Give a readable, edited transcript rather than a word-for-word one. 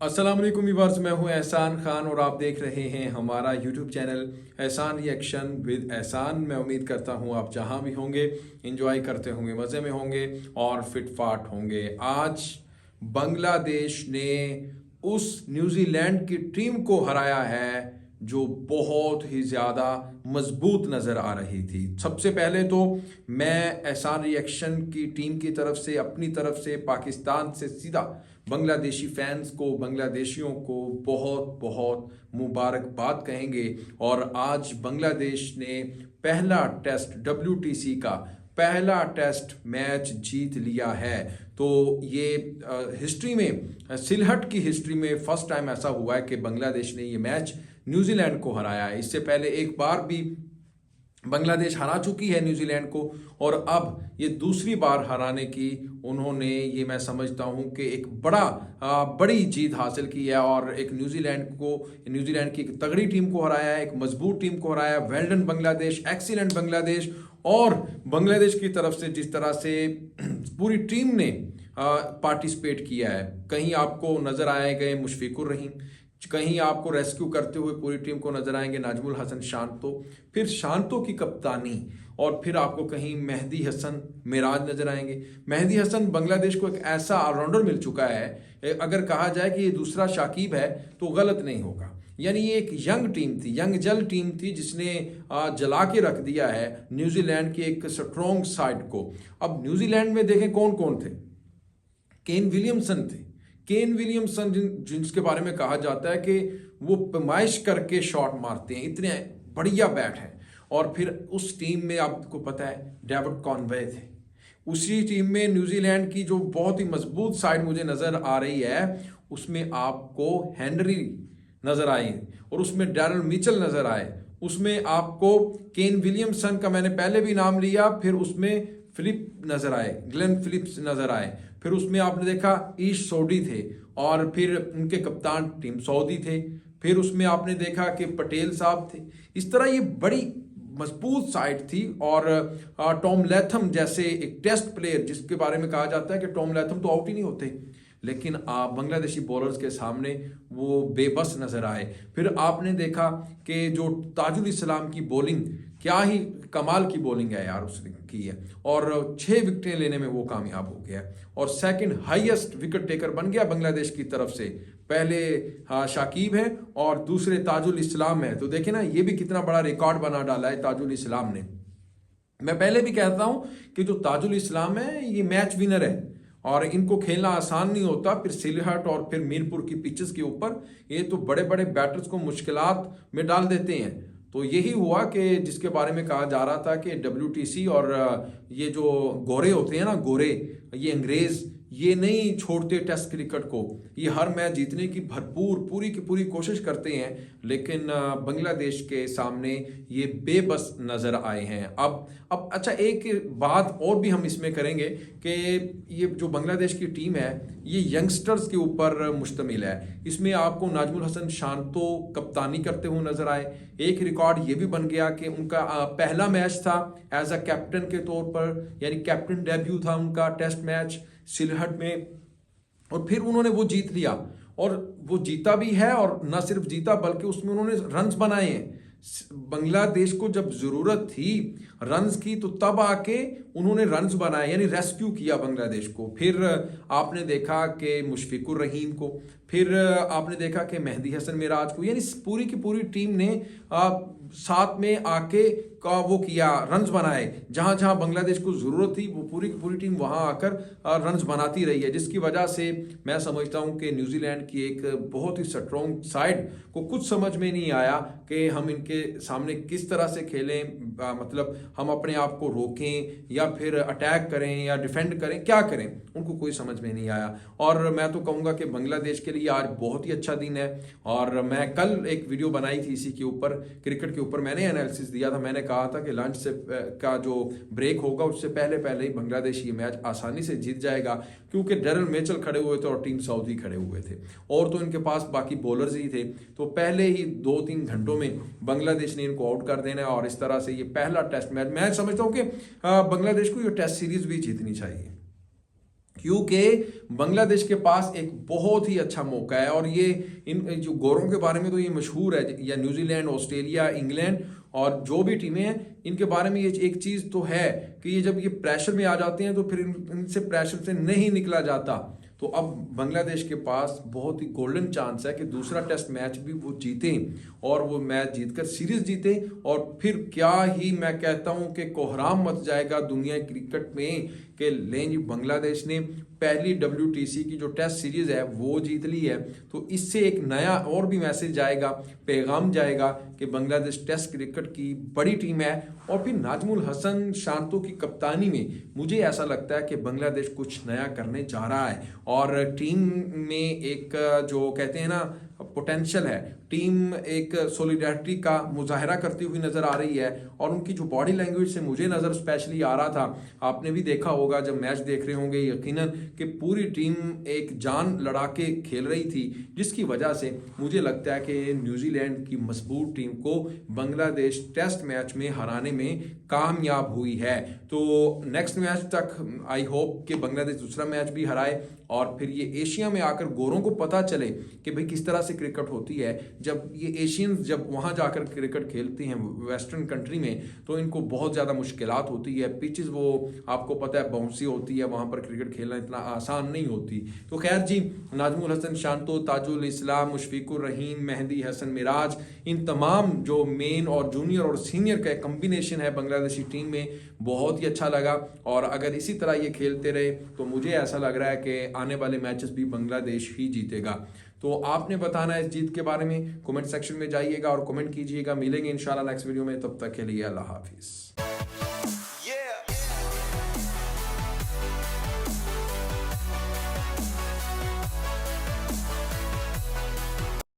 अस्सलाम वालेकुम व्यूअर्स, मैं हूं एहसान खान और आप देख रहे हैं हमारा यूट्यूब चैनल एहसान रिएक्शन विद एहसान। मैं उम्मीद करता हूं आप जहां भी होंगे एंजॉय करते होंगे, मज़े में होंगे और फिट फाट होंगे। आज बांग्लादेश ने उस न्यूजीलैंड की टीम को हराया है जो बहुत ही ज़्यादा मजबूत नज़र आ रही थी। सबसे पहले तो मैं एहसान रिएक्शन की टीम की तरफ से, अपनी तरफ से, पाकिस्तान से सीधा बांग्लादेशी फैंस को, बांग्लादेशियों को बहुत बहुत मुबारकबाद कहेंगे। और आज बांग्लादेश ने पहला टेस्ट, WTC का पहला टेस्ट मैच जीत लिया है। तो ये हिस्ट्री में, सिलहट की हिस्ट्री में फर्स्ट टाइम ऐसा हुआ है कि बांग्लादेश ने ये मैच न्यूजीलैंड को हराया है। इससे पहले एक बार भी बांग्लादेश हरा चुकी है न्यूजीलैंड को और अब ये दूसरी बार हराने की उन्होंने, ये मैं समझता हूं कि एक बड़ी जीत हासिल की है और एक न्यूजीलैंड की एक तगड़ी टीम को हराया है, एक मजबूत टीम को हराया है। Well done Bangladesh, excellent Bangladesh. और बांग्लादेश की तरफ से जिस तरह से पूरी टीम ने पार्टिसिपेट किया है, कहीं आपको नजर आएंगे मुशफिकुर रहीम, कहीं आपको रेस्क्यू करते हुए पूरी टीम को नजर आएंगे नाजमुल हसन शांतो, फिर शांतो की कप्तानी, और फिर आपको कहीं मेहदी हसन मिराज नजर आएंगे। मेहदी हसन बांग्लादेश को एक ऐसा ऑलराउंडर मिल चुका है, अगर कहा जाए कि ये दूसरा शाकिब है तो गलत नहीं होगा। यानी ये एक यंग टीम थी, यंग जल टीम थी जिसने जला के रख दिया है न्यूजीलैंड की एक स्ट्रॉन्ग साइड को। अब न्यूजीलैंड में देखें कौन कौन थे। केन विलियमसन थे, केन विलियमसन जिसके बारे में कहा जाता है कि वो पैमाइश करके शॉट मारते हैं, इतने बढ़िया बैट है। और फिर उस टीम में आपको पता है डेविड कॉनवे थे। उसी टीम में न्यूजीलैंड की जो बहुत ही मजबूत साइड मुझे नजर आ रही है, उसमें आपको हेनरी नजर आए और उसमें डैरल मिचेल नजर आए, उसमें आपको केन विलियमसन का मैंने पहले भी नाम लिया, फिर उसमें फिलिप नजर आए, ग्लेन फिलिप्स नजर आए, फिर उसमें आपने देखा ईश सोडी थे और फिर उनके कप्तान टीम सऊदी थे, फिर उसमें आपने देखा कि पटेल साहब थे। इस तरह ये बड़ी मजबूत साइड थी। और टॉम लैथम जैसे एक टेस्ट प्लेयर जिसके बारे में कहा जाता है कि टॉम लैथम तो आउट ही नहीं होते, लेकिन बांग्लादेशी बॉलर्स के सामने वो बेबस नजर आए। फिर आपने देखा कि जो ताजुल इस्लाम की बॉलिंग, क्या ही कमाल की बॉलिंग है यार उसने की है, और 6 विकेटें लेने में वो कामयाब हो गया और सेकंड हाईएस्ट विकेट टेकर बन गया बांग्लादेश की तरफ से। पहले शाकिब है और दूसरे ताजुल इस्लाम है। तो देखे ना, ये भी कितना बड़ा रिकॉर्ड बना डाला है ताजुल इस्लाम ने। मैं पहले भी कहता हूं कि जो ताजुल इस्लाम है ये मैच विनर है और इनको खेलना आसान नहीं होता। फिर सिलहट और फिर मीरपुर की पिचेस के ऊपर ये तो बड़े बड़े बैटर्स को मुश्किलात में डाल देते हैं। तो यही हुआ कि जिसके बारे में कहा जा रहा था कि WTC और ये जो गोरे होते हैं ना, गोरे, ये अंग्रेज, ये नहीं छोड़ते टेस्ट क्रिकेट को, ये हर मैच जीतने की भरपूर पूरी की पूरी कोशिश करते हैं, लेकिन बांग्लादेश के सामने ये बेबस नजर आए हैं। अब अच्छा, एक बात और भी हम इसमें करेंगे कि ये जो बांग्लादेश की टीम है ये यंगस्टर्स के ऊपर मुश्तमिल है। इसमें आपको नाजमुल हसन शांतो कप्तानी करते हुए नजर आए। एक रिकॉर्ड ये भी बन गया कि उनका पहला मैच था एज अ कैप्टन के तौर पर, यानी कैप्टन डेब्यू था उनका टेस्ट मैच सिलहट में, और फिर उन्होंने वो जीत लिया और वो जीता भी है। और न सिर्फ जीता बल्कि उसमें उन्होंने रन्स बनाए हैं। बांग्लादेश को जब जरूरत थी रन्स की तो तब आके उन्होंने रन्स बनाए, यानी रेस्क्यू किया बांग्लादेश को। फिर आपने देखा कि मुशफिकुर रहीम को, फिर आपने देखा कि मेहदी हसन मिराज को, यानी पूरी की पूरी टीम ने साथ में आके का वो किया, रन्स बनाए। जहां जहां बांग्लादेश को जरूरत थी वो पूरी की पूरी टीम वहां आकर रन्स बनाती रही है, जिसकी वजह से मैं समझता हूं कि न्यूजीलैंड की एक बहुत ही स्ट्रॉन्ग साइड को कुछ समझ में नहीं आया कि हम इनके सामने किस तरह से खेलें, मतलब हम अपने आप को रोकें या फिर अटैक करें या डिफेंड करें, क्या करें, उनको कोई समझ में नहीं आया। और मैं तो कहूँगा कि बांग्लादेश के लिए आज बहुत ही अच्छा दिन है। और मैं कल एक वीडियो बनाई थी इसी के ऊपर, क्रिकेट के ऊपर मैंने एनालिसिस दिया था। मैंने कहा था कि लंच से का जो ब्रेक होगा उससे पहले पहले ही बांग्लादेश ये मैच आसानी से जीत जाएगा, क्योंकि डैरल मिचेल खड़े हुए थे और टीम सऊदी खड़े हुए थे, और तो इनके पास बाकी बॉलर्स ही थे। तो पहले ही 2-3 घंटों में बांग्लादेश ने इनको आउट कर देना है और इस तरह से ये पहला टेस्ट मैच, मैं समझता हूँ कि बांग्लादेश को ये टेस्ट सीरीज भी जीतनी चाहिए। क्योंकि बांग्लादेश के पास एक बहुत ही अच्छा मौका है। और ये इन जो गोरों के बारे में तो ये मशहूर है, या न्यूजीलैंड, ऑस्ट्रेलिया, इंग्लैंड और जो भी टीमें हैं इनके बारे में ये एक चीज़ तो है कि ये जब ये प्रेशर में आ जाते हैं तो फिर इनसे प्रेशर से नहीं निकला जाता। तो अब बांग्लादेश के पास बहुत ही गोल्डन चांस है कि दूसरा टेस्ट मैच भी वो जीतें और वो मैच जीतकर सीरीज जीतें। और फिर क्या ही मैं कहता हूं कि कोहराम मच जाएगा दुनिया क्रिकेट में कि लें जी बांग्लादेश ने पहली WTC की जो टेस्ट सीरीज है वो जीत ली है। तो इससे एक नया और भी मैसेज जाएगा, पैगाम जाएगा कि बांग्लादेश टेस्ट क्रिकेट की बड़ी टीम है। और फिर नाजमुल हसन शांतो की कप्तानी में मुझे ऐसा लगता है कि बांग्लादेश कुछ नया करने जा रहा है और टीम में एक जो कहते हैं ना पोटेंशियल है, टीम एक सोलिडेरिटी का मुजाहरा करती हुई नजर आ रही है। और उनकी जो बॉडी लैंग्वेज से मुझे नजर स्पेशली आ रहा था, आपने भी देखा होगा जब मैच देख रहे होंगे यकीनन, कि पूरी टीम एक जान लड़ा के खेल रही थी, जिसकी वजह से मुझे लगता है कि न्यूजीलैंड की मजबूत टीम को बांग्लादेश टेस्ट मैच में हराने में कामयाब हुई है। तो नेक्स्ट मैच तक आई होप कि बांग्लादेश दूसरा मैच भी हराए और फिर ये एशिया में आकर गोरों को पता चले कि भाई किस तरह से क्रिकेट होती है। जब ये एशियंस जब वहाँ जाकर क्रिकेट खेलते हैं वेस्टर्न कंट्री में तो इनको बहुत ज़्यादा मुश्किलात होती है। पिचेस वो आपको पता है बाउंसी होती है, वहाँ पर क्रिकेट खेलना इतना आसान नहीं होती। तो खैर जी, नाजमुल हसन शांतो, ताजुल इस्लाम, मुशफिकुर रहीम, मेहदी हसन मिराज, इन तमाम जो मेन और जूनियर और सीनियर का कम्बिनेशन है बांग्लादेशी टीम में, बहुत ही अच्छा लगा। और अगर इसी तरह ये खेलते रहे तो मुझे ऐसा लग रहा है कि आने वाले मैचेस भी बांग्लादेश ही जीतेगा। तो आपने बताना है इस जीत के बारे में, कमेंट सेक्शन में जाइएगा और कमेंट कीजिएगा। मिलेंगे इंशाल्लाह नेक्स्ट वीडियो में, तब तक के लिए अल्लाह हाफिज़।